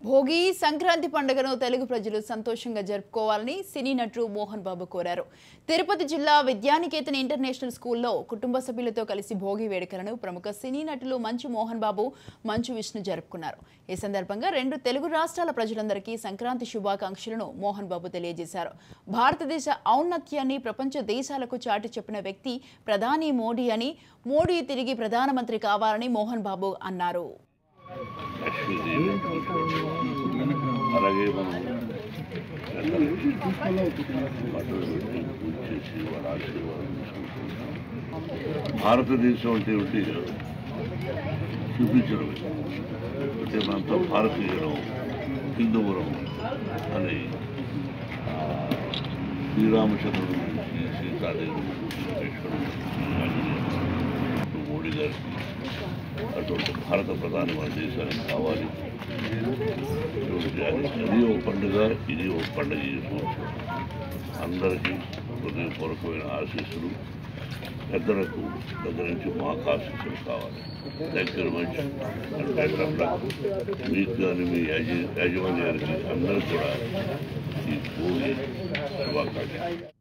భోగి సంక్రాంతి పండుగను తెలుగు ప్రజలు సంతోషంగా జరుపుకోవాలని సినీ నటుడు మోహన్ బాబు కోరారు. తిరుపతి జిల్లా విద్యానికేతన్ ఇంటర్నేషనల్ స్కూల్లో కుటుంబ సభ్యులతో కలిసి భోగి వేడుకలను ప్రముఖ సినీ నటులు మంచు మోహన్ బాబు, మంచు విష్ణు జరుపుకున్నారు. ఈ సందర్భంగా రెండు తెలుగు రాష్ట్రాల ప్రజలందరికీ సంక్రాంతి శుభాకాంక్షలను మోహన్ బాబు తెలియజేశారు. భారతదేశ ఔన్నత్యాన్ని ప్రపంచ దేశాలకు చాటి చెప్పిన వ్యక్తి ప్రధాని మోడీ అని, మోడీ తిరిగి ప్రధానమంత్రి కావాలని మోహన్ బాబు అన్నారు. అలాగే మనం బట్టలు పెట్టి పూజ చేసి వాళ్ళ ఆశీర్వాదం తీసుకుంటున్నాం. భారతదేశం అంటే ఒకటి చూపించడం అంటే మనతో భారతీయులం, హిందువులం అని శ్రీరామచంద్రుడు గురించి, సీతాదేవి మోడీ గారికి అటువంటి భారత ప్రధాని మన దేశానికి కావాలి. అది ఒక పండుగ, ఇది ఒక పండుగ. ఈ సంవత్సరం అందరికీ హృదయపూర్వకమైన ఆశీస్సులు, పెద్దలకు దగ్గర నుంచి మాకు ఆశీస్సులు కావాలి. Thank you very much. And better of luck మీకు కానీ మీ యాజమాన్యానికి అందరూ కూడా ఈ భోగి శుభాకాంక్షలు.